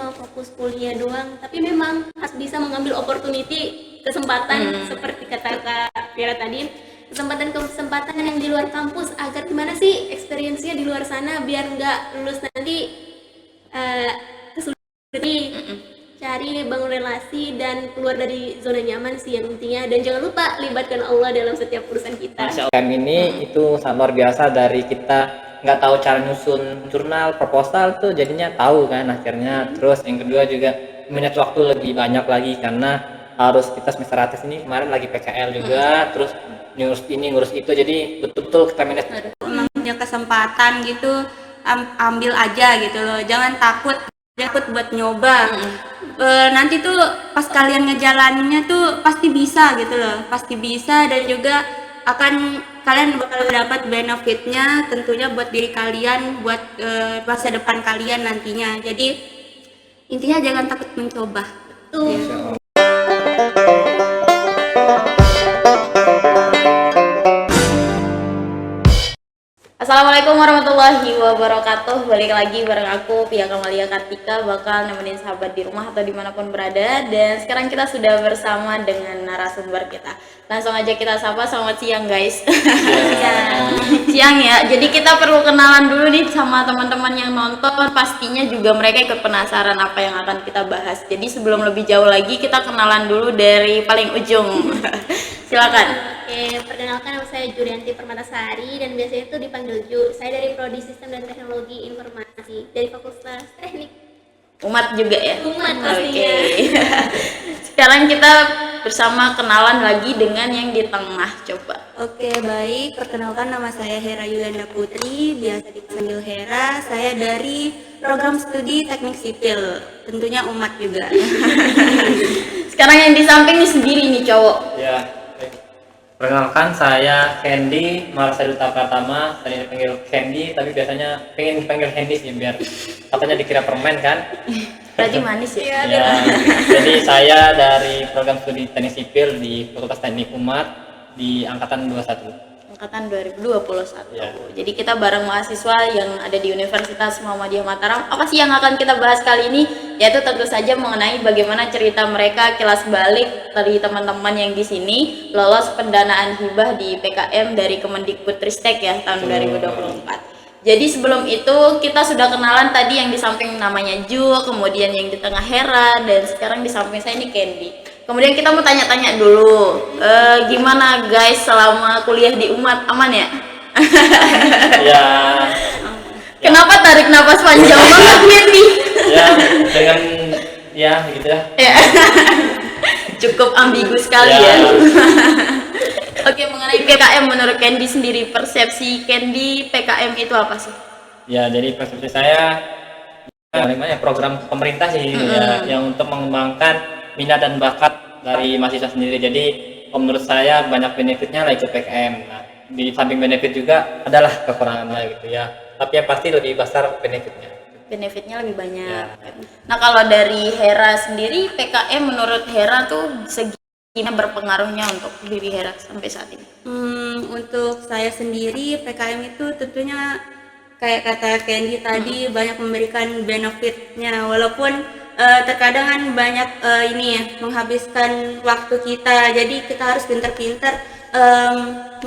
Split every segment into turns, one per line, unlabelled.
cuma fokus kuliah doang, tapi memang harus bisa mengambil opportunity, kesempatan seperti kata Kak Vira tadi, kesempatan yang di luar kampus, agar gimana sih experience-nya di luar sana biar nggak lulus nanti kesulitan. Cari bangun relasi dan keluar dari zona nyaman sih yang intinya, dan jangan lupa libatkan Allah dalam setiap urusan kita.
Masya Allah, ini itu sangat luar biasa. Dari kita nggak tahu cara nyusun jurnal proposal tuh jadinya tahu kan akhirnya. Terus yang kedua juga minat waktu lebih banyak lagi karena harus kita semester atas ini kemarin lagi PKL juga, terus ngurus ini ngurus itu, jadi betul-betul kita manage.
Emang punya kesempatan gitu, ambil aja gitu loh, jangan takut buat nyoba. Nanti tuh pas kalian ngejalaninnya tuh pasti bisa gitu loh, pasti bisa, dan juga kalian bakal dapat benefitnya tentunya buat diri kalian, buat masa depan kalian nantinya. Jadi intinya jangan takut mencoba.
Tuh.
Assalamualaikum warahmatullahi wabarakatuh. Balik lagi bareng aku Pia Kamalia Kartika, bakal nemenin sahabat di rumah atau dimanapun berada. Dan sekarang kita sudah bersama dengan narasumber kita. Langsung aja kita sapa. Selamat siang guys. Siang ya. Jadi kita perlu kenalan dulu nih sama teman-teman yang nonton. Pastinya juga mereka ikut penasaran apa yang akan kita bahas. Jadi sebelum lebih jauh lagi, kita kenalan dulu dari paling ujung. Silakan.
Oke, perkenalkan, nama saya Jurianti Permatasari dan biasanya itu dipanggil Ju. Saya dari Prodi Sistem dan Teknologi Informasi dari Fakultas Teknik.
Umat juga ya?
Umat pastinya.
Sekarang kita bersama kenalan lagi dengan yang di tengah, coba.
Oke, baik. Perkenalkan, nama saya Hera Yulanda Putri, biasa dipanggil Hera. Saya dari program studi Teknik Sipil, tentunya Umat juga.
Sekarang yang di samping ini sendiri nih cowok.
Ya, perkenalkan saya Candy Marsaduta Pratama, tadi dipanggil Candy tapi biasanya pengen dipanggil Candy sih biar katanya dikira permen kan.
Berarti manis ya?
Ya, jadi saya dari program studi Teknik Sipil di Fakultas Teknik Umat di angkatan 21.
Angkatan 2021.
Ya.
Jadi kita bareng mahasiswa yang ada di Universitas Muhammadiyah Mataram. Apa sih yang akan kita bahas kali ini? Yaitu tentu saja mengenai bagaimana cerita mereka kilas balik dari teman-teman yang di sini lolos pendanaan hibah di PKM dari Kemendikbudristek ya tahun 2024. Jadi sebelum itu kita sudah kenalan tadi, yang di samping namanya Ju, kemudian yang di tengah Hera, dan sekarang di samping saya ini Candy. Kemudian kita mau tanya-tanya dulu, gimana guys selama kuliah di Umat, aman ya?
Ya.
Kenapa tarik nafas panjang banget Candy?
Ya, dengan ya gitu ya.
Ya. Cukup ambigu sekali ya. Oke, mengenai PKM menurut Candy sendiri, persepsi Candy PKM itu apa sih?
Ya, jadi persepsi saya program pemerintah sih ya, yang untuk mengembangkan minat dan bakat dari mahasiswa sendiri. Jadi menurut saya banyak benefitnya lah ikut PKM. Nah, di samping benefit juga adalah kekurangannya gitu ya. Tapi yang pasti lebih besar benefitnya.
Benefitnya lebih banyak.
Ya.
Nah, kalau dari Hera sendiri, PKM menurut Hera tuh gimana berpengaruhnya untuk diri Hera sampai saat ini?
Untuk saya sendiri, PKM itu tentunya kayak kata Candy tadi banyak memberikan benefitnya, walaupun terkadang kan banyak menghabiskan waktu kita, jadi kita harus pintar-pintar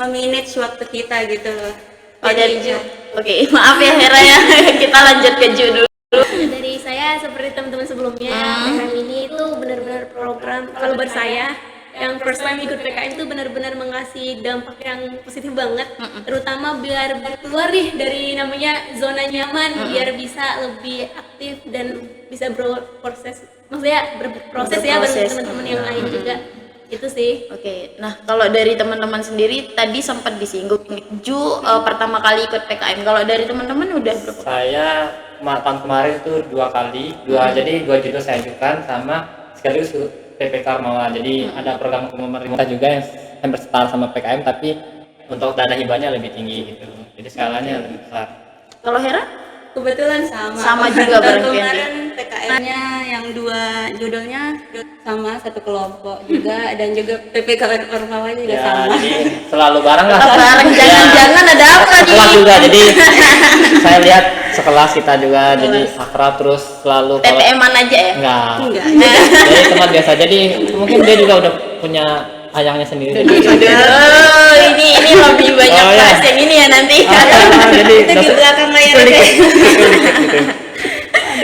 memanage waktu kita gitu loh.
Oh, dari Ju. Oke, maaf ya Hera ya. Kita lanjut ke Ju dulu.
Dari saya seperti teman-teman sebelumnya, PKM ini itu benar-benar program, kalau buat saya yang first time ikut PKM itu benar-benar mengasih dampak yang positif banget, terutama biar keluar nih dari namanya zona nyaman, biar bisa lebih aktif dan bisa berproses ya bareng teman-teman yang lain juga. Itu sih.
Oke, nah kalau dari teman-teman sendiri tadi sempat disinggung Ju pertama kali ikut PKM. Kalau dari teman-teman udah berapa?
Saya tahun kemarin itu 2 kali, jadi 2 judul saya ajukan sama sekaligus PPK Armawa. Jadi ada program pemerintah juga yang hampir setara sama PKM, tapi untuk dana hibahnya lebih tinggi gitu. Jadi skalanya lebih besar.
Kalau Hera?
Kebetulan
sama juga bareng Candy.
Kemarin PKM-nya yang 2 judulnya sama, satu kelompok juga, dan juga PPK Armawa juga sama.
Jadi selalu bareng lah.
Bareng, jangan-jangan ada apa nih?
Kelas juga, jadi saya lihat sekelas kita juga jadi akrab terus selalu kalau
TTM-an aja ya?
enggak.
Enggak.
Jadi teman biasa. Jadi mungkin dia juga udah punya ayangnya sendiri. Jadi
Aduh, ini lebih banyak
Oh, ya.
bahas yang ini ya nanti.
jadi
Itu di belakang layar aja.
gitu.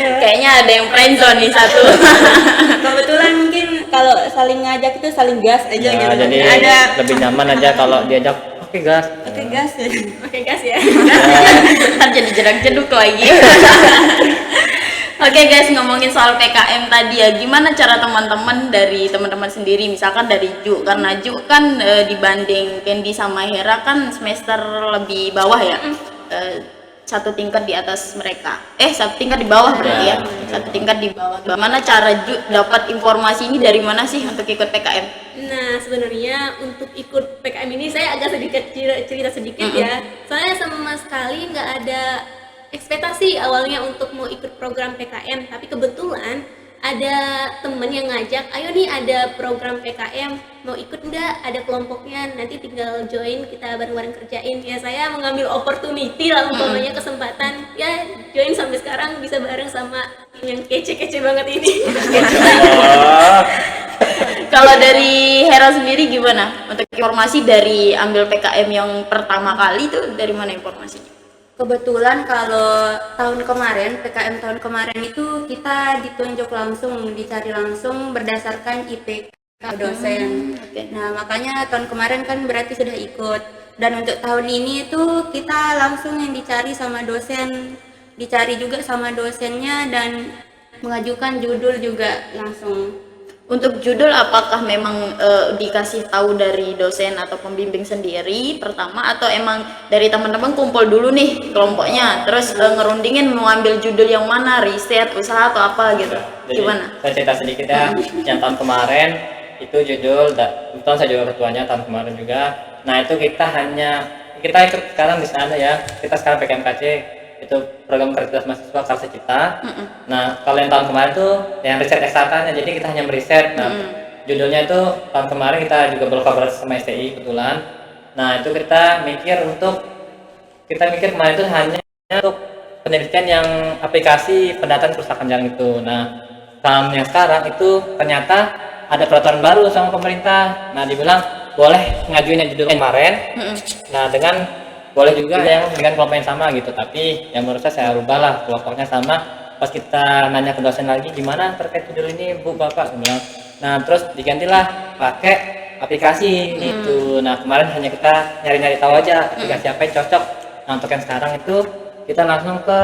Kayaknya ada yang friendzone nih satu.
Kebetulan mungkin kalau saling ngajak itu saling gas aja
Ya,
gitu.
jadi
Ada
lebih nyaman aja kalau diajak oke gas.
oke gas ya.
Oke guys ya.
Ntar jadi jedak-jeduk lagi. Oke guys, ngomongin soal PKM tadi ya, gimana cara teman-teman dari teman-teman sendiri, misalkan dari Ju, karena Ju kan dibanding Candy sama Hera kan semester lebih bawah ya, satu tingkat di atas mereka, satu tingkat di bawah berarti ya, satu tingkat di bawah. Gimana cara Ju dapat informasi ini dari mana sih untuk ikut PKM?
Nah, sebenarnya untuk ikut PKM ini saya agak sedikit cerita sedikit ya. Soalnya sama sekali nggak ada ekspektasi awalnya untuk mau ikut program PKM, tapi kebetulan ada temen yang ngajak, ayo nih ada program PKM, mau ikut nggak? Ada kelompoknya, nanti tinggal join, kita bareng-bareng kerjain. Ya saya mengambil opportunity lah, umpamanya kesempatan, ya join sampai sekarang bisa bareng sama tim yang kece-kece banget ini.
Kalau dari Hera sendiri gimana? Untuk informasi dari ambil PKM yang pertama kali tuh dari mana informasinya?
Kebetulan kalau tahun kemarin, PKM tahun kemarin itu kita ditunjuk langsung, dicari langsung berdasarkan IPK dosen. Nah, makanya tahun kemarin kan berarti sudah ikut. Dan untuk tahun ini itu kita langsung yang dicari sama dosen, dicari juga sama dosennya dan mengajukan judul juga langsung.
Untuk judul apakah memang dikasih tahu dari dosen atau pembimbing sendiri pertama, atau emang dari teman-teman kumpul dulu nih kelompoknya terus ngerundingin mau ambil judul yang mana, riset, usaha atau apa gitu?
Jadi,
Gimana?
saya cerita sedikit ya. Yang tahun kemarin itu judul, kebetulan saya juga ketuanya tahun kemarin juga. Nah itu kita ikut sekarang di sana ya. Kita sekarang PKMKC itu program kreativitas mahasiswa Karsa Cipta. Nah kalau yang tahun kemarin tuh yang riset eksakanya, jadi kita hanya meriset. Nah judulnya itu tahun kemarin kita juga berkolaborasi sama STI kebetulan. Nah itu kita mikir kemarin itu hanya untuk penelitian yang aplikasi pendataan kerusakan jalan itu. Nah tahun yang sekarang itu ternyata ada peraturan baru sama pemerintah. Nah dibilang boleh ngajuin yang judul kemarin. Nah dengan boleh juga yang dengan kelompok yang sama gitu, tapi yang menurut saya rubah lah kelompoknya sama. Pas kita nanya ke dosen lagi gimana terkait judul ini Bu Bapak, nah terus digantilah pakai aplikasi gitu. Nah kemarin hanya kita nyari-nyari tahu aja aplikasi apa yang cocok. Nah untuk yang sekarang itu kita langsung ke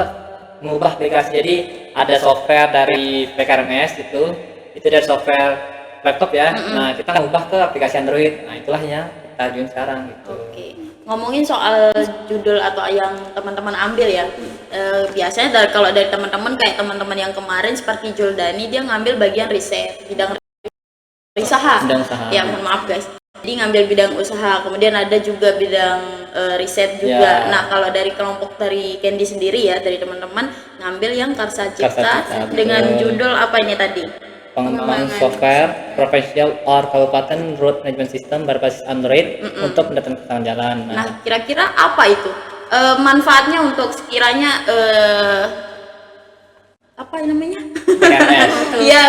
mengubah aplikasi, jadi ada software dari PKRMS itu dari software laptop ya. Nah kita ngubah ke aplikasi Android. Nah itulah yang kita ajuin sekarang gitu.
Oke. Ngomongin soal judul atau yang teman-teman ambil ya, biasanya kalau dari teman-teman kayak teman-teman yang kemarin seperti Juldani, dia ngambil bagian riset, bidang usaha. Ya mohon maaf guys, jadi ngambil bidang usaha, kemudian ada juga bidang riset juga. Nah kalau dari kelompok dari Candy sendiri ya, dari teman-teman ngambil yang Karsa Cipta dengan judul apa ini tadi?
Pengembangan software profesional or kabupaten road management system berbasis Android untuk pendataan kerusakan jalan.
Nah, kira-kira apa itu manfaatnya untuk sekiranya apa namanya? Iya,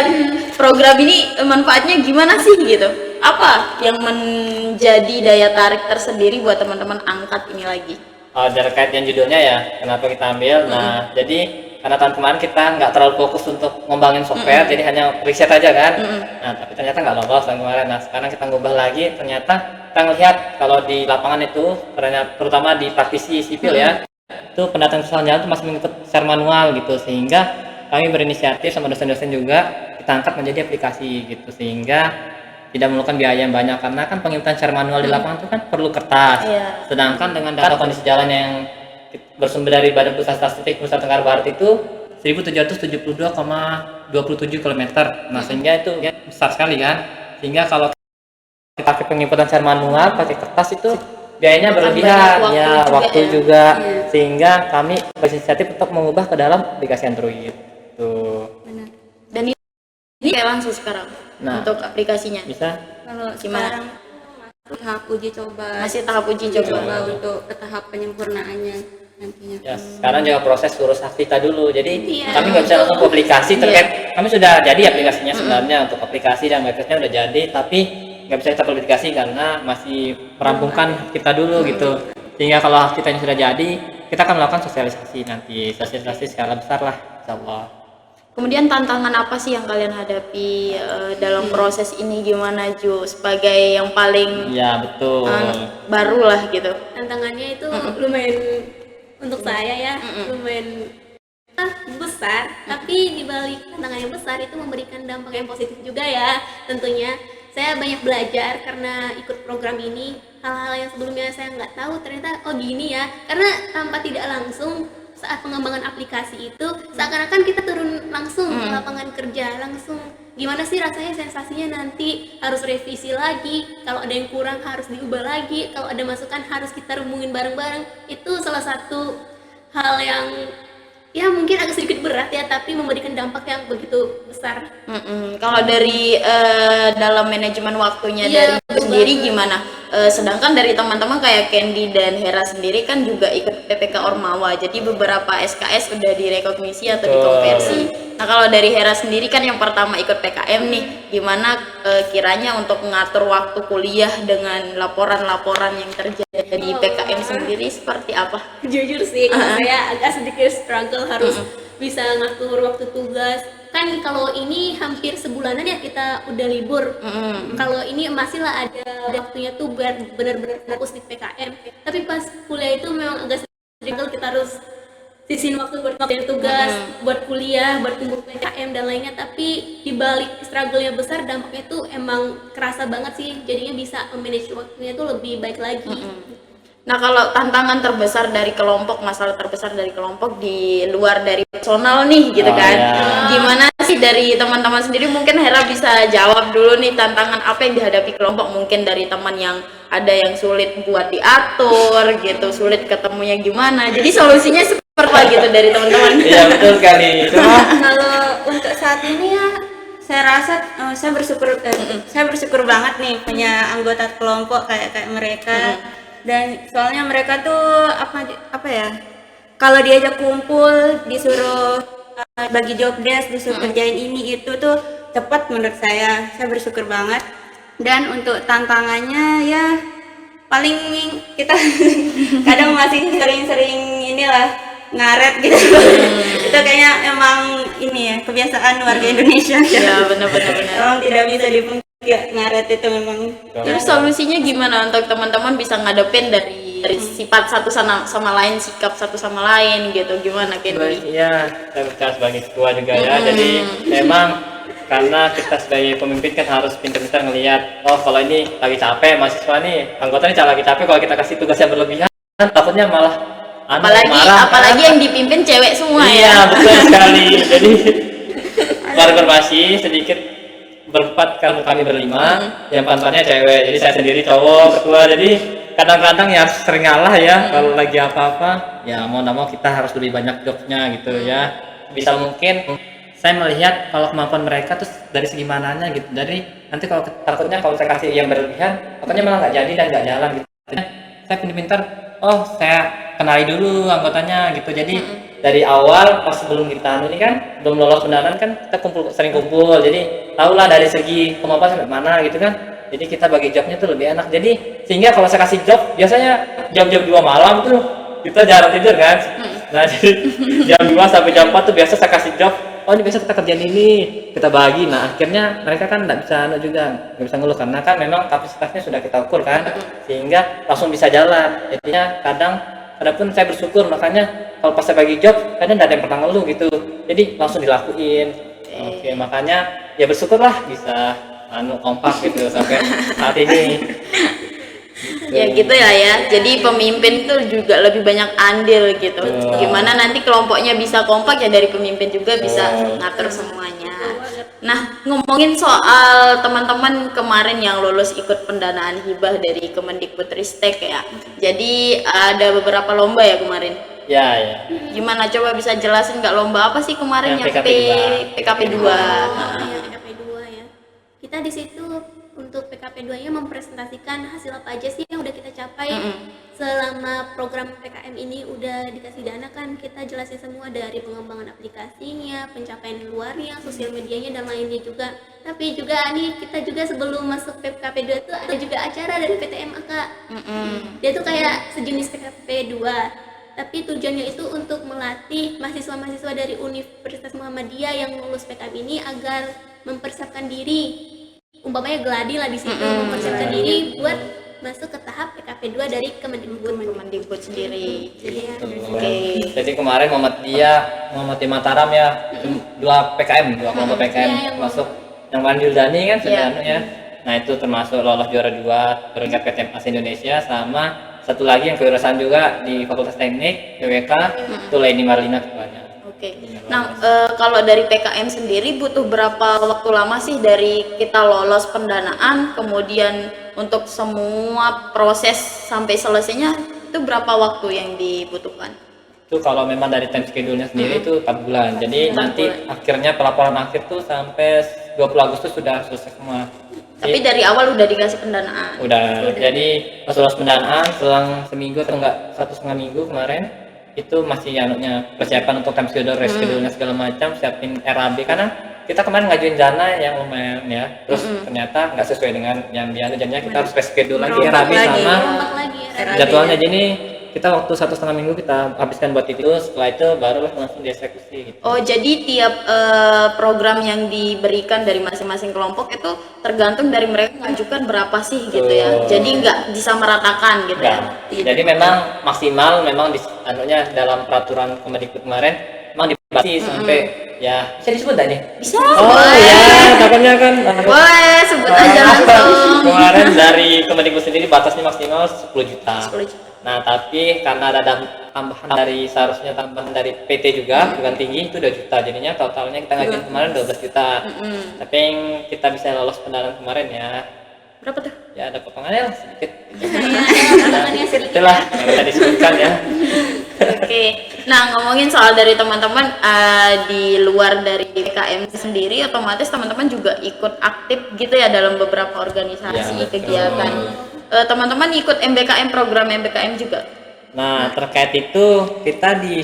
program ini manfaatnya gimana sih gitu? Apa yang menjadi daya tarik tersendiri buat teman-teman angkat ini lagi?
Terkait yang judulnya ya, kenapa kita ambil? Nah, jadi karena tahun kemarin kita nggak terlalu fokus untuk ngembangin software, jadi hanya riset aja kan. Nah tapi ternyata nggak lolos tahun kemarin. Nah sekarang kita ngubah lagi, ternyata kita ngelihat kalau di lapangan itu terutama di praktisi sipil ya, itu pendataan kerusakan jalan itu masih mengikut secara manual gitu, sehingga kami berinisiatif sama dosen-dosen juga kita angkat menjadi aplikasi gitu, sehingga tidak memerlukan biaya yang banyak, karena kan penginputan secara manual di lapangan itu kan perlu kertas. Sedangkan dengan data kondisi jalan yang bersumber dari Badan Pusat Statistik Nusa Tenggara Barat itu 1772,27 km. Nah sehingga itu besar sekali kan, sehingga kalau kita pakai penginputan secara manual pakai kertas itu biayanya berlebihan ya, waktu juga. Sehingga kami berinisiatif untuk mengubah ke dalam aplikasi Android tuh.
Dan ini kayak langsung sekarang untuk aplikasinya
Bisa
Kalau
gimana?
sekarang tahap uji coba,
Masih tahap uji coba.
untuk ke tahap penyempurnaannya. nantinya.
Ya, sekarang juga proses urus hak kita dulu. Jadi
Iya.
kami nggak bisa langsung publikasi terkait. Kami sudah jadi aplikasinya sebenarnya untuk aplikasi dan websitenya udah jadi, tapi nggak bisa kita publikasi karena masih merampungkan hak kita dulu gitu. Sehingga kalau hak kita ini sudah jadi, kita akan melakukan sosialisasi nanti, sosialisasi skala besar lah, insya Allah.
Kemudian tantangan apa sih yang kalian hadapi dalam proses ini, gimana Ju sebagai yang paling
Iya betul.
baru lah gitu?
Tantangannya itu lumayan untuk saya ya, lumayan besar, tapi dibalik tantangan yang besar itu memberikan dampak yang positif juga ya. Tentunya saya banyak belajar karena ikut program ini, hal-hal yang sebelumnya saya nggak tahu ternyata oh gini ya, karena tanpa tidak langsung saat pengembangan aplikasi itu seakan-akan kita turun langsung ke lapangan kerja, langsung gimana sih rasanya, sensasinya nanti harus revisi lagi, kalau ada yang kurang harus diubah lagi, kalau ada masukan harus kita rumuin bareng-bareng. Itu salah satu hal yang ya mungkin agak sedikit berat ya, tapi memberikan dampak yang begitu besar.
Kalau dari dalam manajemen waktunya
Iya,
dari Ju sendiri gimana? Sedangkan dari teman-teman kayak Candy dan Hera sendiri kan juga ikut PPK Ormawa, jadi beberapa SKS udah direkognisi atau dikonversi. Nah kalau dari Hera sendiri kan yang pertama ikut PKM nih, gimana kiranya untuk mengatur waktu kuliah dengan laporan-laporan yang terjadi di PKM sendiri seperti apa?
Jujur sih, kalau saya agak sedikit struggle harus bisa ngatur waktu tugas. Kan kalau ini hampir sebulanan ya kita udah libur. Kalau ini masih lah ada waktunya tuh biar benar-benar fokus di PKM. Tapi pas kuliah itu memang agak struggle, kita harus sisihin waktu buat ngerjain tugas, buat kuliah, buat tunggu PKM dan lainnya. Tapi dibalik struggle-nya besar, dampaknya tuh emang kerasa banget sih. Jadinya bisa manage waktunya tuh lebih baik lagi.
Nah kalau tantangan terbesar dari kelompok, masalah terbesar dari kelompok di luar dari personal nih gitu kan, gimana sih dari teman-teman sendiri? Mungkin Hera bisa jawab dulu nih, tantangan apa yang dihadapi kelompok, mungkin dari teman yang ada yang sulit buat diatur gitu, sulit ketemunya gimana, jadi solusinya seperti apa gitu dari teman-teman?
Iya betul sekali.
Kalau untuk saat ini ya saya rasa saya bersyukur banget nih punya anggota kelompok kayak mereka. Dan soalnya mereka tuh apa ya, kalau diajak kumpul disuruh bagi job desk, disuruh kerjain ini itu tuh cepat menurut saya bersyukur banget. Dan untuk tantangannya ya paling kita kadang masih sering-sering inilah ngaret gitu. Itu kayaknya emang ini ya kebiasaan warga Indonesia
Ya benar-benar.
emang tidak bisa dipungkiri, ngaret itu memang.
Terus solusinya gimana untuk teman-teman bisa ngadepin dari sifat satu sama lain, sikap satu sama lain gitu, gimana Candy?
Iya, saya percaya sebagai ketua juga ya. Jadi memang karena kita sebagai pemimpin kan harus pintar-pintar ngelihat, oh kalau ini lagi capek mahasiswa nih, anggota nih lagi capek, kalau kita kasih tugas yang berlebihan, takutnya malah
apalagi yang dipimpin cewek semua
iya,
ya.
betul sekali. Jadi informasi sedikit berempat kan kami berlima, yang pantannya cewek, jadi saya sendiri cowok ketua. Jadi kadang-kadang ya sering ngalah ya kalau lagi apa-apa, ya mau nggak mau kita harus lebih banyak jobnya gitu ya. Bisa mungkin saya melihat kalau kemampuan mereka terus dari segi mananya gitu, dari nanti kalau takutnya kalau saya kasih yang berlebihan takutnya malah nggak jadi dan nggak jalan gitu. Saya pintar-pintar, oh saya kenali dulu anggotanya gitu. Jadi dari awal pas sebelum kita ini kan belum lolos undangan kan kita sering kumpul, jadi tahulah dari segi kemampuan sampai mana gitu kan. Jadi kita bagi jobnya tuh lebih enak. Jadi sehingga kalau saya kasih job, biasanya jam-jam 2 malam tuh kita jarang tidur kan. Nah jadi jam 2 sampai jam 4 tuh biasa saya kasih job. Oh ini biasa kita kerjain ini, kita bagi. Nah akhirnya mereka kan nggak bisa nggak bisa ngeluh karena kan memang kapasitasnya sudah kita ukur kan, sehingga langsung bisa jalan. Jadinya adapun saya bersyukur, makanya kalau pas saya bagi job kadang nggak ada yang pernah ngeluh gitu, jadi langsung dilakuin. Oke, makanya ya bersyukurlah bisa kompak gitu sampai saat ini.
Ya gitu ya. Jadi pemimpin tuh juga lebih banyak andil gitu. Gimana nanti kelompoknya bisa kompak ya dari pemimpin juga bisa ngatur semuanya. Nah, ngomongin soal teman-teman kemarin yang lulus ikut pendanaan hibah dari Kemendikbudristek ya. Jadi ada beberapa lomba ya kemarin.
Ya.
Gimana, coba bisa jelasin nggak lomba apa sih kemarin yang
PKP 2.
PKP 2?
PKP 2 ya. Kita di situ untuk PKP 2-nya mempresentasikan hasil apa aja sih yang udah kita capai selama program PKM ini. Udah dikasih dana kan, kita jelasin semua dari pengembangan aplikasinya, pencapaian luarnya, sosial medianya dan lainnya juga. Tapi juga nih kita juga sebelum masuk PKP 2 tuh ada juga acara dari PTMA Kak. Dia tuh kayak sejenis PKP 2, tapi tujuannya itu untuk melatih mahasiswa-mahasiswa dari Universitas Muhammadiyah yang lulus PKB ini agar mempersiapkan diri, umpamanya gladi lah di situ, mempersiapkan diri buat masuk ke tahap PKP 2 dari
Kemendikbud sendiri.
Oke. Jadi kemarin Muhammadiyah Mataram ya, dua PKM, dua kelompok PKM
Iya, yang
masuk. Yang Wan Yuldani kan
Iya.
ya. Nah itu termasuk lolos juara 2 peringkat PTMA Indonesia, sama satu lagi yang kewirausahaan juga di Fakultas Teknik PWK, itu Leni Marlina ketuanya.
Oke. Nah, kalau dari PKM sendiri butuh berapa waktu lama sih dari kita lolos pendanaan, kemudian untuk semua proses sampai selesainya itu berapa waktu yang dibutuhkan?
Itu kalau memang dari time schedule-nya sendiri itu 4 bulan. Jadi
4
nanti
bulan.
akhirnya pelaporan akhir tuh sampai 20 Agustus sudah selesai semua.
Tapi dari awal udah dikasih pendanaan.
Udah. Jadi pas lulus pendanaan selang seminggu atau enggak 1,5 minggu kemarin itu masih persiapan untuk time schedule-nya segala macam, siapin RAB karena kita kemarin ngajuin dana yang lumayan ya, terus ternyata nggak sesuai dengan yang dia jadinya kita harus reschedule lagi RAB sama
rombak lagi ya.
jadwalnya. Jadi kita waktu 1,5 minggu kita habiskan buat itu, setelah itu baru langsung dieksekusi gitu.
Oh, jadi tiap program yang diberikan dari masing-masing kelompok itu tergantung dari mereka mengajukan berapa sih gitu ya. Jadi nggak disameratakan gitu ya.
Jadi memang maksimal memang dalam peraturan Kemendikbud kemarin memang dibatasi sampai ya bisa disebut tadi.
Bisa.
Oh iya, takutnya kan
Boleh sebut aja langsung.
kemarin dari Kemendikbud sendiri batasnya maksimal 10 juta.
10 juta.
Nah, tapi karena ada tambahan dari seharusnya tambahan dari PT juga bukan tinggi itu 2 juta. Jadinya totalnya kita ngajuin kemarin 12 juta. Tapi yang kita bisa lolos pendanaan kemarin ya
Berapa tuh?
ya ada potongannya lah sedikit.
Potongannya sedikit.
Itulah yang bisa disebutkan ya.
Oke. Nah, ngomongin soal dari teman-teman di luar dari PKM sendiri, otomatis teman-teman juga ikut aktif gitu ya dalam beberapa organisasi,
Ya,
kegiatan. Teman-teman ikut MBKM, program MBKM juga.
Nah, terkait itu kita di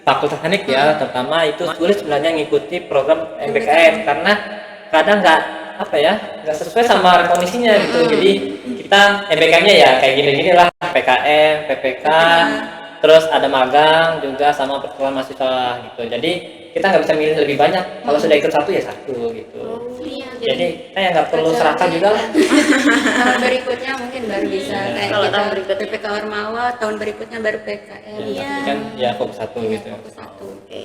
Fakultas Teknik ya, terutama itu sulit sebenarnya ngikuti program MBKM karena kadang nggak sesuai sama kondisinya gitu. Jadi kita MBKM-nya ya kayak gini-gini lah, PKM, PPK, terus ada magang juga sama pertukaran mahasiswa gitu. Jadi kita nggak bisa milih lebih banyak. Kalau sudah ikut satu ya satu gitu. Jadi saya nggak perlu serakah juga lah.
Tahun berikutnya mungkin baru bisa kayak
Kalau
kita
tahun berikutnya.
PPK Ormawa, tahun berikutnya baru PKM.
Ya, tapi kan ya fokus satu gitu.
Fokus satu.
Oke.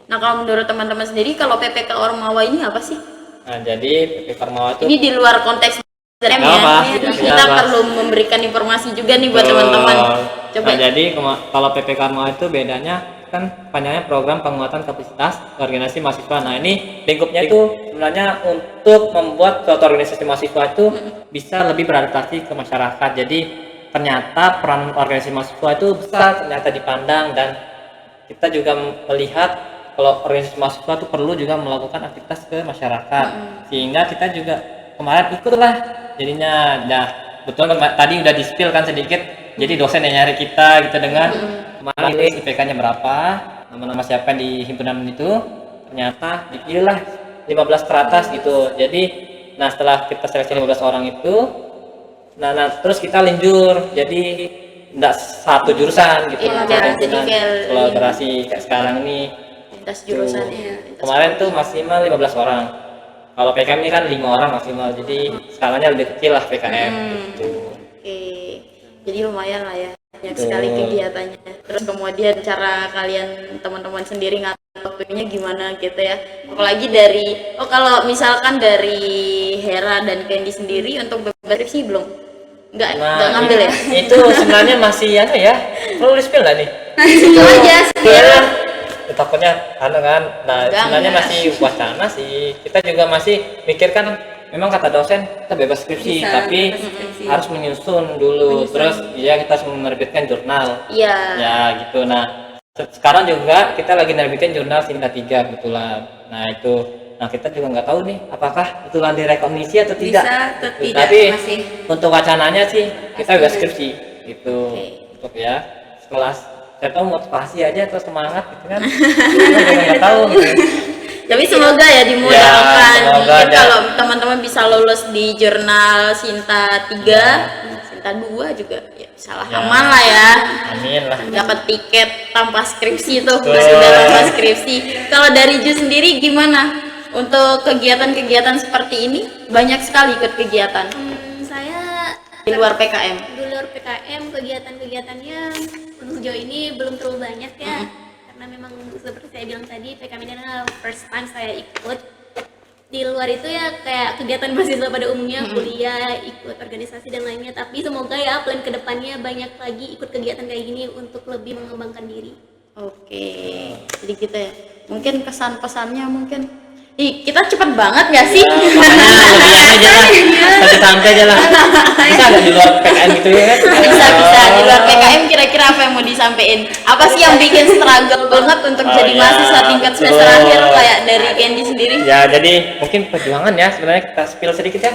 Nah, kalau menurut teman-teman sendiri, kalau PPK Ormawa ini apa sih?
Nah, jadi PPK Ormawa itu
Ini di luar konteks PTM
Nggak apa,
ya.
tidak
Kita
apa.
perlu memberikan informasi juga nih buat teman-teman. Coba.
Nah, jadi kalau PPK Ormawa itu bedanya kan panjangnya program penguatan kapasitas organisasi mahasiswa. Nah, ini lingkupnya itu sebenarnya untuk membuat suatu organisasi mahasiswa itu bisa lebih beradaptasi ke masyarakat. Jadi ternyata peran organisasi mahasiswa itu besar ternyata dipandang, dan kita juga melihat kalau organisasi mahasiswa itu perlu juga melakukan aktivitas ke masyarakat. Sehingga kita juga kemarin ikutlah jadinya. Nah, betul tadi udah di-spill kan sedikit. Jadi dosen yang nyari kita gitu dengan kemarin ini IPK-nya berapa, nama-nama siapa yang di himpunan itu, ternyata dipilihlah 15 teratas gitu. Jadi nah setelah kita seleksi 15 orang itu, nah terus kita linjur jadi enggak satu jurusan gitu.
Iya,
Satu
jadi
himpunan.
kayak
Kolaborasi kayak sekarang ini.
Lintas jurusan
Tuh.
ya.
Kemarin tuh maksimal 15 orang. Kalau PKM ini kan 5 orang maksimal. Jadi skalanya lebih kecil lah PKM gitu.
Oke. Jadi lumayan lah ya. Banyak
Betul.
sekali kegiatannya. Terus kemudian cara kalian teman-teman sendiri ngatur waktunya gimana gitu ya. Apalagi dari kalau misalkan dari Hera dan Candy sendiri untuk bebas sih belum. Enggak ngambil ya.
Itu sebenarnya masih ya. Perlu di-spill nggak nih?
Itu aja sih.
Ya, takutnya kan. Nah,
Enggak.
sebenarnya masih wacana sih. Kita juga masih mikirkan, memang kata dosen kita bebas skripsi,
Bisa,
tapi
bebas skripsi.
harus menyusun dulu. Terus ya kita harus menerbitkan jurnal.
Iya.
Ya gitu. Nah, sekarang juga kita lagi nerbitin jurnal tingkat 3 kebetulan. Nah, itu Nah kita juga nggak tahu nih apakah itu nanti rekognisi atau tidak.
Bisa atau
Gitu.
tidak,
Tapi
masih
untuk wacananya sih kita udah skripsi gitu
Oke.
untuk ya kelas. Saya tahu motivasi aja atau semangat gitu kan. Kita juga nggak tahu. Gitu.
Tapi semoga ya dimudahkan.
Ya, semoga
Mungkin
aja.
kalau teman-teman bisa lulus di jurnal Sinta 3, Sinta 2 juga ya salah
Ya.
aman lah ya.
Amin lah.
Dapat tiket tanpa skripsi tuh,
Betul.
sudah tanpa skripsi. Kalau dari Ju sendiri gimana? Untuk kegiatan-kegiatan seperti ini banyak sekali ikut kegiatan
Saya
di luar PKM.
di luar PKM kegiatan-kegiatannya untuk sejauh ini belum terlalu banyak ya, karena memang seperti saya bilang tadi PKM ini adalah first time saya ikut. Di luar itu ya kayak kegiatan mahasiswa pada umumnya, kuliah, ikut organisasi dan lainnya. Tapi semoga ya plan kedepannya banyak lagi ikut kegiatan kayak gini untuk lebih mengembangkan diri.
Oke, jadi gitu ya. Mungkin kesan pesannya mungkin. Ih, kita cepet banget gak sih?
Makanya lebih aja lah, santai aja lah. Bisa nggak di luar PKN gitu ya kan?
Bisa di luar PKM kira-kira apa yang mau disampaikan? Apa sih yang bikin struggle banget untuk
Oh,
jadi
ya,
mahasiswa tingkat semester
betul.
akhir kayak dari Candy sendiri?
Ya jadi mungkin perjuangan ya sebenarnya kita spill sedikit ya.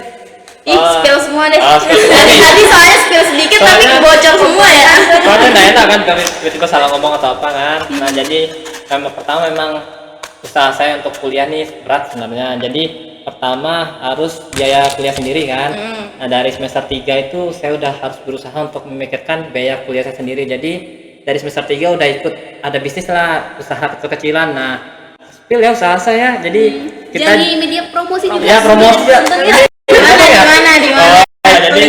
Ih, spill semua deh.
spill semua
Dari
nih.
tadi soalnya spill sedikit tapi
Soalnya-
kebocor semua ya.
Soalnya nggak enak kan kalau tiba-tiba salah ngomong atau apa kan. Nah jadi yang pertama memang usaha saya untuk kuliah nih berat sebenarnya. Jadi pertama harus biaya kuliah sendiri kan. Nah dari semester 3 itu saya udah harus berusaha untuk memikirkan biaya kuliah saya sendiri. Jadi dari semester 3 udah ikut ada bisnis lah, usaha kecil-kecilan. Nah spill ya usaha saya. Jadi kita
Jadi media promosi juga.
ya promosi ya.
Di mana?
Oh, ya, jadi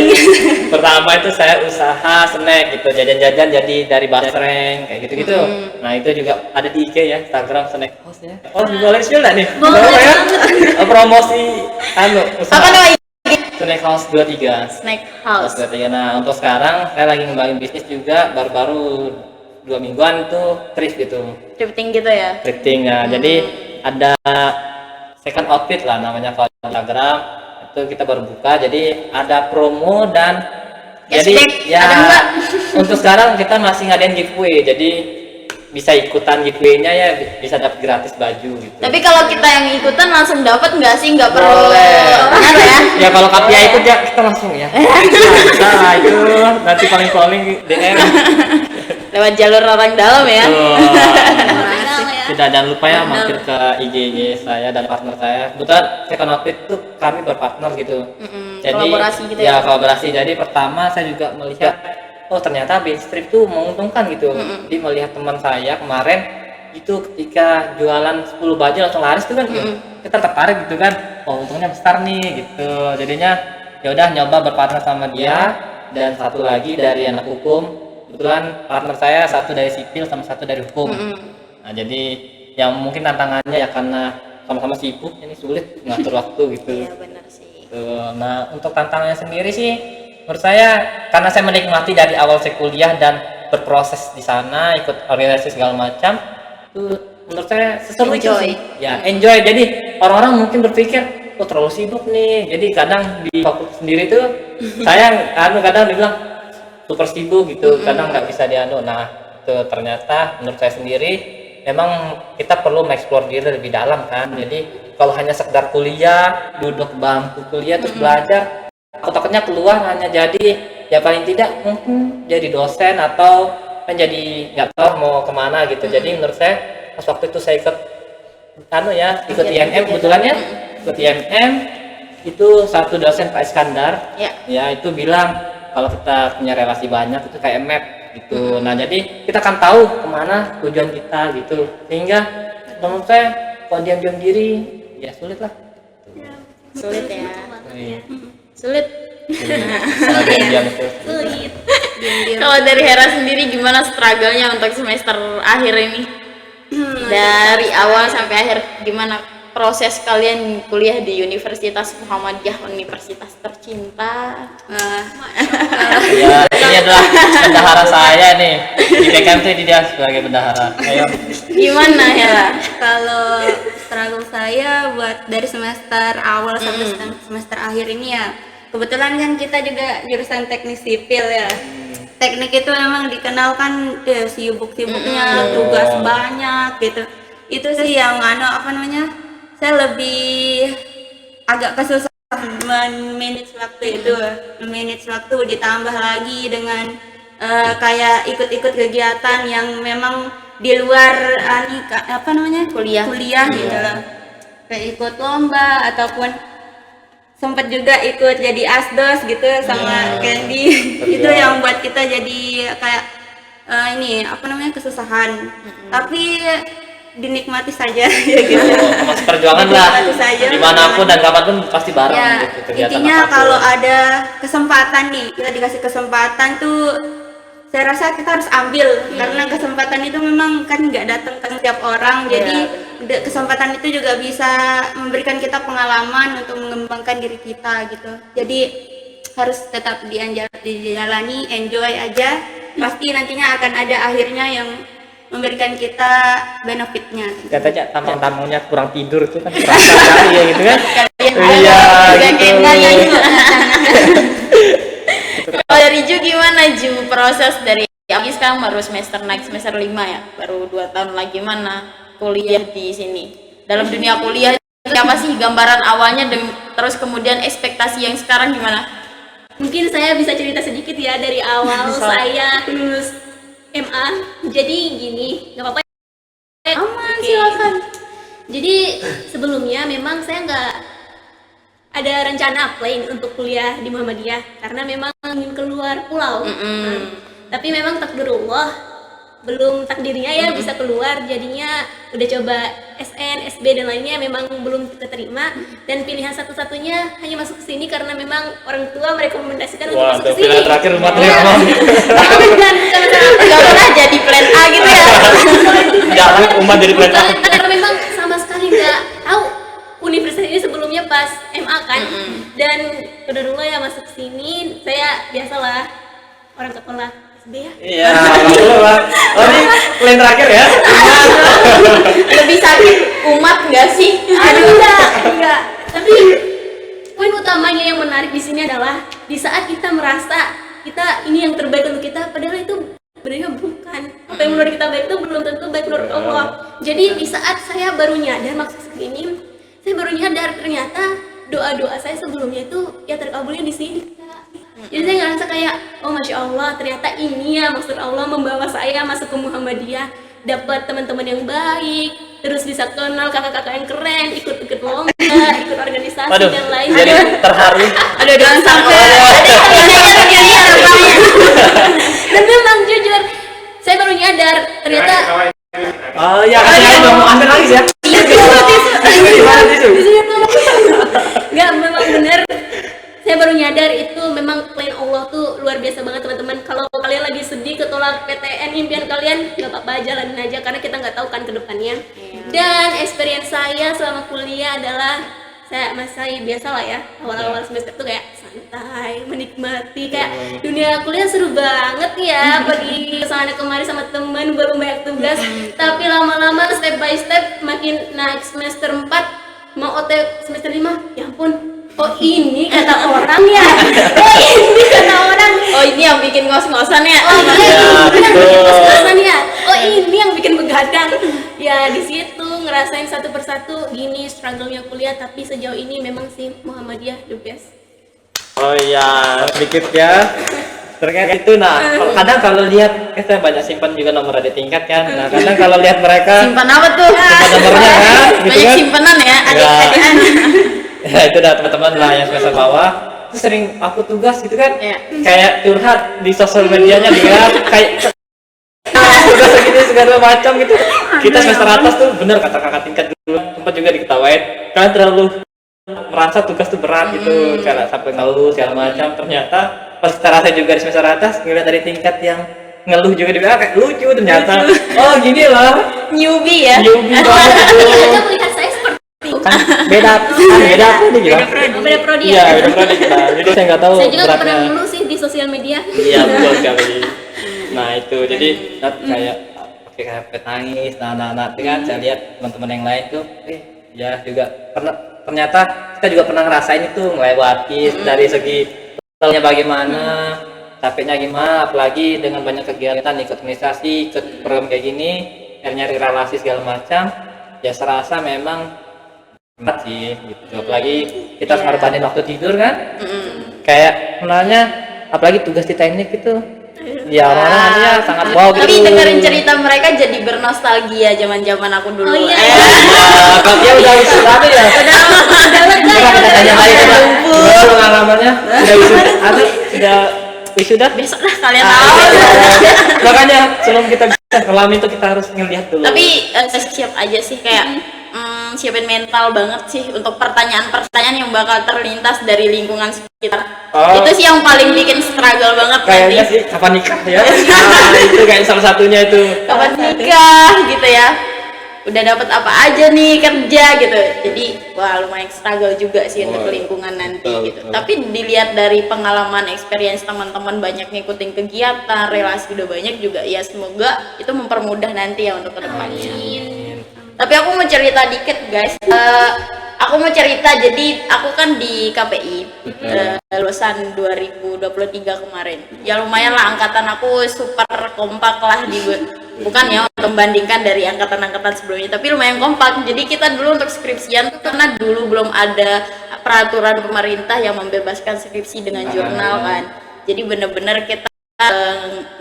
pertama itu saya usaha snack gitu, jajan-jajan jadi dari basreng kayak gitu-gitu. Nah itu juga ada di IG ya, Instagram snack house ya. Oh boleh spill nggak nih?
Boleh
ya? Promosi usaha
Apa namanya?
snack house 23.
Snack House.
23. Nah untuk sekarang saya lagi ngembangin bisnis juga, baru-baru 2 mingguan itu trip gitu,
Drifting gitu ya.
thrifting ya. Jadi ada second outfit lah namanya kalau di Instagram. Itu kita baru buka, jadi ada promo dan jadi
Cashback,
ya
ada nggak?
untuk sekarang kita masih ngadain giveaway, jadi bisa ikutan giveaway-nya ya, bisa dapat gratis baju gitu.
Tapi kalau kita yang ikutan langsung dapat nggak sih? Nggak perlu
Boleh.
benar ya?
Ya kalau Kapia ikut ya kita langsung ya. Nah itu nanti calling DM.
Lewat jalur orang dalam ya.
Tuh.
Padahal ya.
Tidak, jangan lupa ya mampir ke IG saya dan partner saya. Kebetulan second outfit itu kami berpartner gitu. Jadi
Kolaborasi gitu
ya kolaborasi. Jadi pertama saya juga melihat oh ternyata base trip tuh menguntungkan gitu. Jadi melihat teman saya kemarin itu ketika jualan 10 baju langsung laris tuh kan kita tertarik gitu kan. Oh untungnya besar nih gitu. Jadinya ya udah nyoba berpartner sama dia dan satu lagi dari anak hukum. Kebetulan partner saya satu dari sipil sama satu dari hukum. Nah jadi yang mungkin tantangannya ya karena sama-sama sibuk ini sulit ngatur waktu gitu.
Iya benar sih.
Tuh. Nah untuk tantangannya sendiri sih menurut saya karena saya menikmati dari awal saya kuliah dan berproses di sana ikut organisasi segala macam itu menurut saya seseru itu
Enjoy.
sih. Ya enjoy. Jadi orang-orang mungkin berpikir oh terlalu sibuk nih. Jadi kadang di fakultas sendiri tuh saya kadang dibilang super sibuk gitu, kadang nggak bisa dianu. Nah itu ternyata menurut saya sendiri memang kita perlu mengeksplor diri lebih dalam kan. Jadi kalau hanya sekedar kuliah, duduk bangku kuliah terus belajar, aku takutnya keluar hanya jadi ya paling tidak mungkin jadi dosen atau menjadi nggak tahu mau kemana gitu. Jadi menurut saya pas waktu itu saya ikut ikut IMM kebetulan ya, ikut IMM itu satu dosen Pak Iskandar ya itu bilang kalau kita punya relasi banyak itu kayak map gitu. Nah jadi kita kan tahu kemana tujuan kita gitu, sehingga menurut saya kalau diam-diam diri ya sulit lah.
Sulit ya.
Iya.
Sulit.
Kalau diam-diam itu
Sulit.
Kalau dari Hera sendiri gimana struggle-nya untuk semester akhir ini? Dari awal sampai akhir gimana proses kalian kuliah di Universitas Muhammadiyah, universitas tercinta?
ya ini adalah bendahara saya nih di PKMT, dia sebagai bendahara. Ayo
Gimana Hera?
Kalau struggle saya buat dari semester awal sampai semester akhir ini ya, kebetulan kan kita juga jurusan teknik sipil ya. Teknik itu memang dikenal kan sibuk-sibuknya, tugas banyak gitu. Itu sih yang saya lebih agak kesusahan manage waktu itu, manage waktu ditambah lagi dengan kayak ikut-ikut kegiatan yang memang di luar kuliah gitu loh, kayak ikut lomba ataupun sempat juga ikut jadi asdos gitu sama Candy. Itu yang buat kita jadi kayak kesusahan, tapi dinikmati saja ya gitu.
Mas perjuangan lah,
Dinikmati saja.
dimanapun dan kapanpun pasti bareng
Ya,
gitu, kegiatan
intinya
apapun.
kalau ada kesempatan nih, kita dikasih kesempatan tuh saya rasa kita harus ambil, karena kesempatan itu memang kan nggak datang ke setiap orang. Jadi kesempatan itu juga bisa memberikan kita pengalaman untuk mengembangkan diri kita gitu. Jadi harus tetap dijalani, enjoy aja, pasti nantinya akan ada akhirnya yang memberikan kita benefitnya.
Katanya tamu-tamunya kurang tidur itu kan terasa sekali ya gitu kan.
Iya,
gitu.
Kalau dari Ju gimana Ju, proses dari Abis sekarang baru naik semester 5 ya, baru 2 tahun lagi, mana kuliah di sini. Dalam dunia kuliah itu apa sih gambaran awalnya dan terus kemudian ekspektasi yang sekarang gimana?
Mungkin saya bisa cerita sedikit ya dari awal saya lulus MA. Jadi gini, nggak apa-apa ya?
Aman,
Oke.
silakan.
Jadi sebelumnya memang saya nggak ada rencana apply untuk kuliah di Muhammadiyah karena memang ingin keluar pulau. Tapi memang takdirullah belum takdirnya ya bisa keluar, jadinya udah coba SN, SB dan lainnya memang belum keterima, dan pilihan satu-satunya hanya masuk ke sini karena memang orang tua merekomendasikan untuk
Wah,
masuk ke
pilihan
sini.
terakhir rumah terima.
Dan
Gak pernah jadi plan A gitu ya.
Jangan umat jadi plan A.
karena memang sama sekali nggak tahu universitas ini sebelumnya pas MA kan, dan kedua ya masuk sini. Saya biasalah orang kepala SD ya.
Iya, betul Bang. Oh, ini plan terakhir ya.
Lebih sakit umat nggak sih?
Aduh, enggak. Tapi poin utamanya yang menarik di sini adalah di saat kita merasa kita ini yang terbaik untuk kita, padahal itu sebenarnya bukan. Apa yang menurut kita baik itu belum tentu baik menurut Allah. Jadi di saat saya baru nyadar maksud ini, saya baru nyadar ternyata doa-doa saya sebelumnya itu ya terkabulnya di sini. Jadi saya ngerasa kayak, oh masya Allah, ternyata ini ya maksud Allah membawa saya masuk ke Muhammadiyah, dapat teman-teman yang baik, terus bisa kenal kakak-kakak yang keren, ikut lomba, ikut organisasi
Waduh,
dan lain.
jadi terharu.
Aduh, jangan sampai.
Dan memang jujur, saya baru nyadar ternyata
Oh iya, kasih dong, mau ambil lagi ya. Gimana tisu?
nggak, memang bener. Saya baru nyadar itu memang plan Allah tuh luar biasa banget teman-teman. Kalau kalian lagi sedih ketolak PTN impian kalian, nggak apa-apa, jalanin aja karena kita nggak tahu kan ke depannya. Dan experience saya selama kuliah adalah saya masih biasa lah ya, awal-awal semester tuh kayak santai, menikmati, kayak dunia kuliah seru banget ya, pergi kesana kemari sama temen, belum banyak tugas. Tapi lama-lama step by step makin naik semester 4 mau OT semester 5, ya ampun, oh ini kata orang ya, oh ini kata orang,
Oh, ini yang bikin ngos-ngosan ya?
oh iya
Ya,
ini yang bikin
betul.
kos-kosan ya, oh ini yang bikin begadang. Ya di situ ngerasain satu persatu gini struggle-nya kuliah, tapi sejauh ini memang sih Muhammadiyah the best.
Oh iya, sedikit ya. Terkait itu, kadang kalau lihat, saya banyak simpan juga nomor adik tingkat kan. Nah, kadang kalau lihat mereka
Simpan apa tuh?
simpan nomornya kan, gitu
Banyak
kan.
simpenan ya, adik-adikan.
Ya itu dah teman-teman lah yang semester bawah. Terus sering aku tugas gitu kan,
Iya.
kayak curhat di sosial medianya dia kayak tugas segini segala macam gitu. Kita semester atas tuh bener kata kakak tingkat dulu sempat juga diketawain, kalian terlalu merasa tugas tuh berat gitu, kayak sampai ngeluh segala macam. Ternyata pas kita rasa juga di semester atas ngeliat dari tingkat yang ngeluh juga di bawah, kayak lucu ternyata. Oh gini lah,
Newbie ya?
newbie banget
Tapi
gitu.
Anda melihat saya seperti itu.
Kan beda apa nih bilang?
Beda prodi
Iya,
ya.
beda prodi kita. Jadi saya nggak tahu
Saya juga
beratnya.
pernah dulu sih di sosial media.
Iya betul sekali. Nah itu jadi kayak pakai karpet nangis, nah kan saya lihat teman-teman yang lain tuh, ya juga pernah, ternyata kita juga pernah ngerasain itu, melewati dari segi totalnya bagaimana, capeknya gimana, apalagi dengan banyak kegiatan, ikut organisasi, ikut program kayak gini, nyari relasi segala macam, ya serasa memang banget sih gitu. Apalagi kita harus ngorbanin waktu tidur kan, kayak sebenarnya apalagi tugas di teknik itu ya orang ya sangat wow gitu.
Tapi dengerin cerita mereka jadi bernostalgia zaman-zaman aku dulu.
Oh, iya.
Kalau dia udah wisuda tuh ya coba kita tanya lagi coba gimana pengalamannya, udah wisuda atau sudah wisuda?
Besok lah kalian
Ah,
tahu.
iya. Makanya sebelum kita bisa ngalamin itu kita harus ngelihat dulu.
Tapi siap aja sih kayak siapin mental banget sih untuk pertanyaan-pertanyaan yang bakal terlintas dari lingkungan sekitar.
Oh.
Itu sih yang paling bikin struggle banget
Kayaknya
nanti.
sih kapan nikah ya? Nah, itu kayak salah satunya itu.
Kapan nikah gitu ya. Udah dapat apa aja nih kerja gitu. Jadi wah lumayan struggle juga sih untuk lingkungan nanti
betul,
gitu.
betul.
Tapi dilihat dari pengalaman experience teman-teman banyak ngikutin kegiatan, relasi udah banyak juga ya semoga itu mempermudah nanti ya untuk kedepannya. Tapi aku mau cerita dikit guys. Aku mau cerita, jadi aku kan di KPI lulusan 2023 kemarin. Ya lumayan lah angkatan aku super kompak lah bukan ya untuk membandingkan dari angkatan-angkatan sebelumnya, tapi lumayan kompak. Jadi kita dulu untuk skripsian tuh karena dulu belum ada peraturan pemerintah yang membebaskan skripsi dengan jurnal kan. Jadi bener-bener kita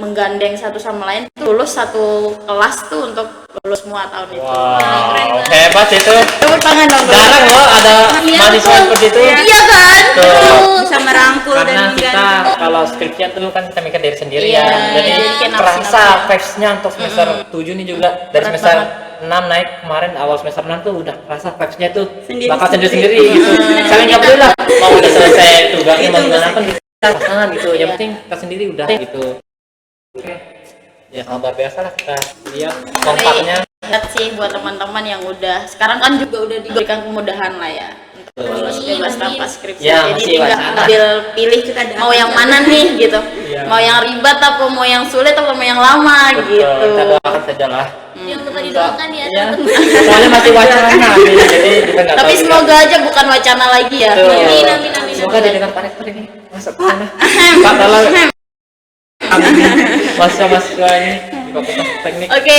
menggandeng satu sama lain tuh lulus satu kelas tuh untuk lulus semua tahun itu.
Wow, hebat itu.
Tepuk tangan dong.
Jarang loh ada mahasiswa seperti itu.
Iya kan?
Tuh.
Bisa merangkul
Karena
dan
kita kalau skripsian tuh kan kita mikir dari sendiri
Iya,
ya. Jadi
kayak
terasa
nafsi-nafsi.
vibes-nya untuk semester 7 nih juga dari
Berat
semester
banget.
6 naik kemarin awal semester 6 tuh udah terasa vibes-nya tuh
Sendiri-
bakal sendiri-sendiri gitu. Kalian nggak perlu lah mau udah selesai tugasnya mau gimana pun kita pasangan gitu. Yang penting kita sendiri udah gitu. Ya luar biasa lah kita lihat kompaknya.
Lihat sih buat teman-teman yang udah sekarang kan juga udah diberikan kemudahan lah ya untuk lulus bebas tanpa skripsi.
Ya,
Jadi
masih
tinggal
wacana.
ambil pilih mau yang mana nih gitu.
Iya.
Mau yang ribet apa mau yang sulit apa mau yang lama
Betul,
gitu.
kita doakan saja lah.
Jangan lupa didoakan ya
Ya,
teman-teman.
soalnya masih wacana nih, jadi kita nggak
Tapi
tahu
semoga aja bukan wacana lagi ya.
Betul.
Amin, amin, amin.
Semoga didengar Pak Rektor ini masuk sana. Pak tolong. Amin. Mahasiswa ini di Fakultas Teknik.
Oke,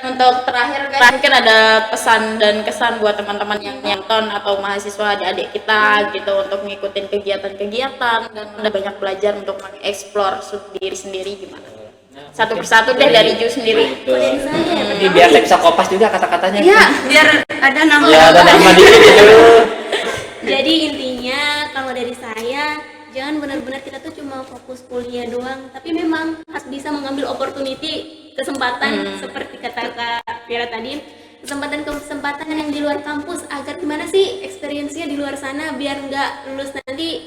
untuk terakhir guys, mungkin ada pesan dan kesan buat teman-teman yang nonton atau mahasiswa adik-adik kita gitu untuk ngikutin kegiatan-kegiatan dan udah banyak belajar untuk mengeksplor diri sendiri gimana? Satu persatu deh dari Ju sendiri.
Betul. Jadi biar saya bisa kopas juga kata-katanya.
ya biar ada nama.
Ya, ada nama dikit gitu.
Jadi intinya kalau dari saya jangan benar-benar kita tuh cuma fokus kuliah doang, tapi memang harus bisa mengambil opportunity, kesempatan seperti kata Kak Vira tadi, kesempatan yang di luar kampus agar gimana sih experience-nya di luar sana biar nggak lulus nanti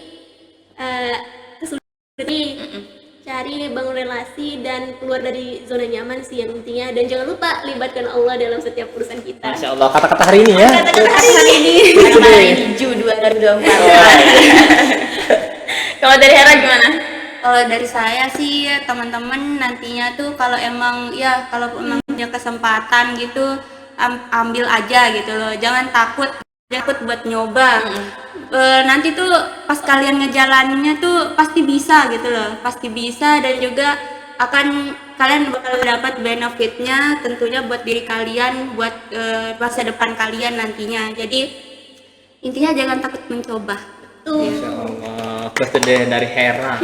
kesulitan. Cari bangun relasi dan keluar dari zona nyaman sih yang intinya, dan jangan lupa libatkan Allah dalam setiap urusan kita.
Masya Allah, kata-kata hari ini ya.
Kata-kata hari ini.
Karena ini Ju 2024. Kalau dari Hera gimana?
Kalau dari saya sih teman-teman nantinya tuh kalau emang punya kesempatan gitu ambil aja gitu loh, jangan takut buat nyoba. Nanti tuh pas kalian ngejalaninnya tuh pasti bisa gitu loh, pasti bisa, dan juga kalian bakal dapat benefitnya tentunya buat diri kalian, buat masa depan kalian nantinya. Jadi intinya jangan takut mencoba.
Masya Allah, kesedih dari Hera.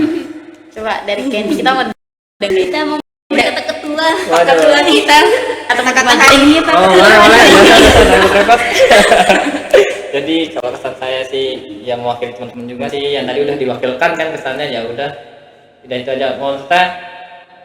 Coba dari Candy kita mau dengerin.
Kita mau kata ketua.
Ketua kita kata-kata hari ini Pak.
Oh, boleh. Repot. Jadi kalau kesan saya sih yang mewakili teman-teman juga sih yang tadi udah diwakilkan kan kesannya, ya udah tidak itu aja. Maksudnya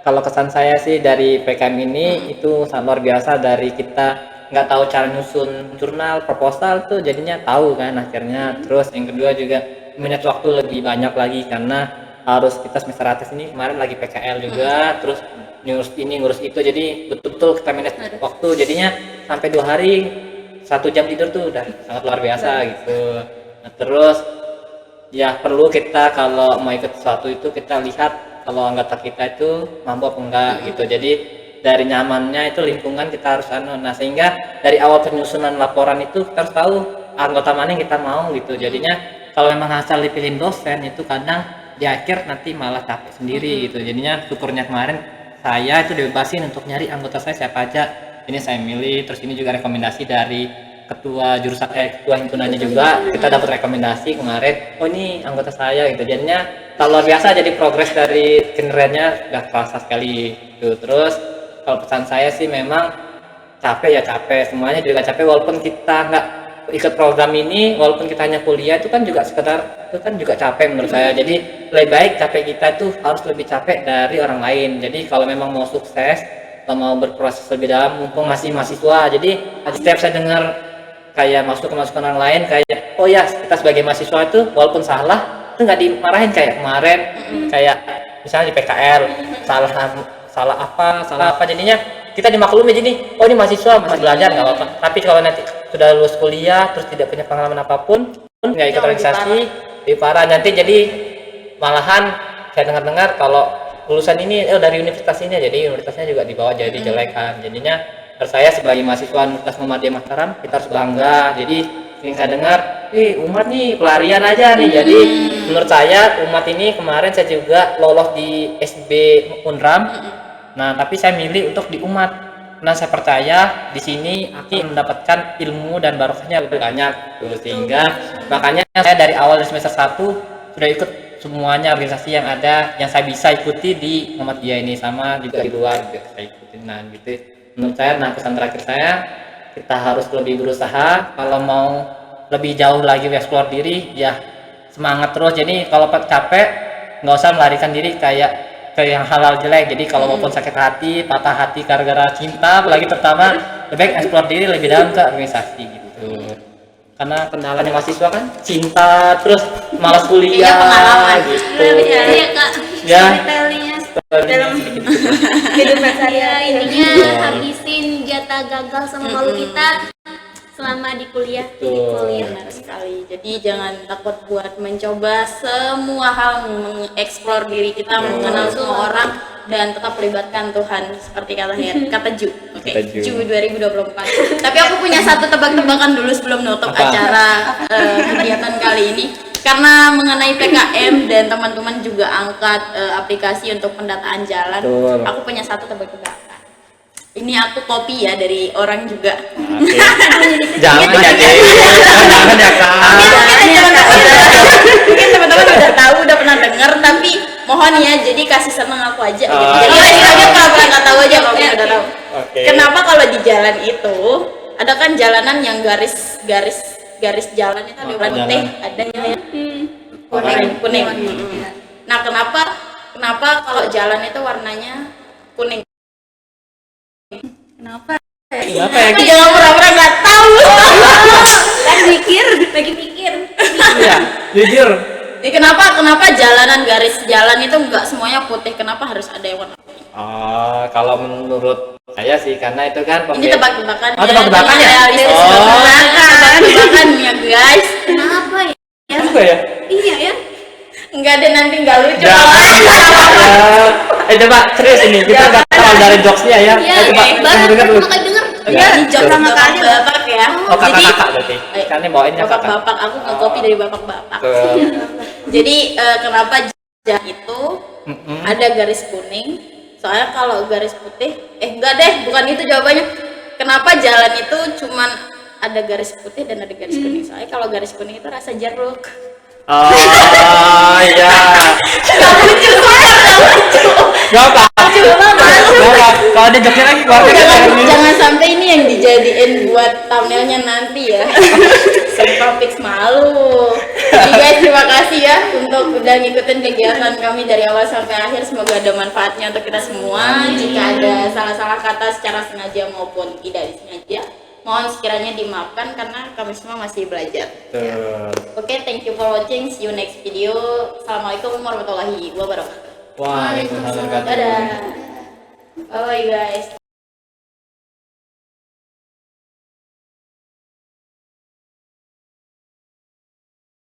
kalau kesan saya sih dari PKM ini itu sangat luar biasa. Dari kita nggak tahu cara nyusun jurnal proposal tuh jadinya tahu kan akhirnya. Terus yang kedua juga minat waktu lebih banyak lagi karena harus kita semester atas ini kemarin lagi PKL juga, terus ngurus itu, jadi betul-betul kita manage waktu, jadinya sampai 2 hari 1 jam tidur tuh udah sangat luar biasa gitu. Nah, terus ya perlu kita kalau mau ikut sesuatu itu kita lihat kalau anggota kita itu mampu apa enggak gitu. Jadi dari nyamannya itu lingkungan kita harus nah sehingga dari awal penyusunan laporan itu kita harus tahu anggota mana yang kita mau gitu. Jadinya kalau memang asal dipilih dosen itu kadang di akhir nanti malah capek sendiri gitu. Jadinya syukurnya kemarin saya itu dibebasin untuk nyari anggota saya siapa aja, ini saya milih. Terus ini juga rekomendasi dari ketua himpunannya juga kita dapat rekomendasi kemarin, oh ini anggota saya gitu, jadinya tak luar biasa, jadi progres dari kinerjanya udah kerasa sekali gitu. Terus kalau pesan saya sih memang capek ya capek, semuanya juga capek walaupun kita nggak ikut program ini, walaupun kita hanya kuliah itu kan juga sekedar itu kan juga capek menurut saya. Jadi lebih baik capek kita itu harus lebih capek dari orang lain. Jadi kalau memang mau sukses, kalau mau berproses lebih dalam mumpung masih mahasiswa, jadi setiap saya dengar kayak masukan orang lain kayak oh ya kita sebagai mahasiswa itu walaupun salah itu nggak dimarahin kayak kemarin kayak misalnya di PKL salah apa jadinya kita dimaklumi, jadi oh ini mahasiswa masih belajar nggak apa-apa. Tapi kalau nanti sudah lulus kuliah terus tidak punya pengalaman apapun nggak ikut organisasi lebih parah nanti. Jadi malahan saya dengar kalau lulusan ini dari universitas ini, jadi universitasnya juga dibawa jadi jelek kan. Jadinya saya sebagai mahasiswa Universitas Muhammadiyah Mataram kita harus bangga. Jadi sering saya dengar umat nih pelarian aja nih. Jadi menurut saya umat ini kemarin saya juga lolos di SB Unram. Nah tapi saya milih untuk di umat karena saya percaya di sini akan mendapatkan ilmu dan barokahnya lebih banyak tuh. Sehingga makanya saya dari awal dari semester 1 sudah ikut semuanya organisasi yang ada yang saya bisa ikuti di Muhammadiyah ini, sama juga di luar juga saya ikutin. Nah gitu menurut saya. Nah pesan terakhir saya, kita harus lebih berusaha. Kalau mau lebih jauh lagi eksplor diri ya semangat terus. Jadi kalau capek nggak usah melarikan diri kayak yang hal-hal jelek. Jadi kalau maupun sakit hati, patah hati gara-gara cinta apalagi terutama, lebih baik eksplor diri lebih dalam ke organisasi gitu. Karena kendalanya mahasiswa kan cinta terus malas kuliah
pengalaman
gitu.
Iya kak,
Ya.
storytellingnya dalam kehidupan saya intinya habisin jatah gagal sama malu kita selama di kuliah.
Benar sekali. Jadi jangan takut buat mencoba semua hal, mengeksplor diri kita, mengenal semua orang, dan tetap libatkan Tuhan seperti kata Ju. Oke, Ju 2024. Tapi aku punya satu tebak-tebakan dulu sebelum nutup acara kegiatan kali ini. Karena mengenai PKM dan teman-teman juga angkat aplikasi untuk pendataan jalan, aku punya satu tebak-tebakan. Ini aku copy ya dari orang juga.
Jangan ya kak.
Mungkin teman-teman udah tahu, udah pernah dengar, tapi mohon ya, jadi kasih seneng aku aja. Jadi aja kalau nggak tahu aja kalau udah tahu. Kenapa kalau di jalan itu ada kan jalanan yang garis jalan itu ada warna putih, ada yang kuning. Nah kenapa kalau jalan itu warnanya kuning?
Kenapa?
Kenapa ya?
Jangan pura-pura nggak tahu.
Lagi mikir.
Iya, jujur.
Ini kenapa jalanan garis jalan itu nggak semuanya putih? Kenapa harus ada yang warna kuning?
Kalau menurut saya sih karena itu kan
Ini tebak-tebakan.
Oh, tebak-tebakan ya?
Realistis. Tebak-tebakan ya guys.
Kenapa ya?
Apa ya?
Iya ya.
Enggak deh, nanti nggak lucu.
Coba serius ini kita nggak tahu dari jokesnya ya. Coba dengar dulu.
Denger.
Ya, ini jok sama kali bapak ya.
Oh kakak berarti. Kan ini bawainnya kakak.
Bapak, aku nge-copy dari bapak-bapak. Jadi kenapa jalan itu ada garis kuning? Soalnya kalau garis putih, enggak deh, bukan itu jawabannya. Kenapa jalan itu cuman ada garis putih dan ada garis kuning? Soalnya kalau garis kuning itu rasa jeruk.
Oh iya. Gak apa. Kalau ada jokesnya lagi
Jangan sampai ini yang dijadiin buat thumbnailnya nanti ya. Sumpah fix malu. Jadi guys, terima kasih ya untuk udah ngikutin kegiatan kami dari awal sampai akhir. Semoga ada manfaatnya untuk kita semua. Jika ada salah-salah kata secara sengaja maupun tidak disengaja, mohon sekiranya dimaafkan karena kami semua masih belajar. Oke, thank you for watching. See you next video. Assalamualaikum warahmatullahi wabarakatuh.
Waalaikumsalam.
Dadah. Bye guys.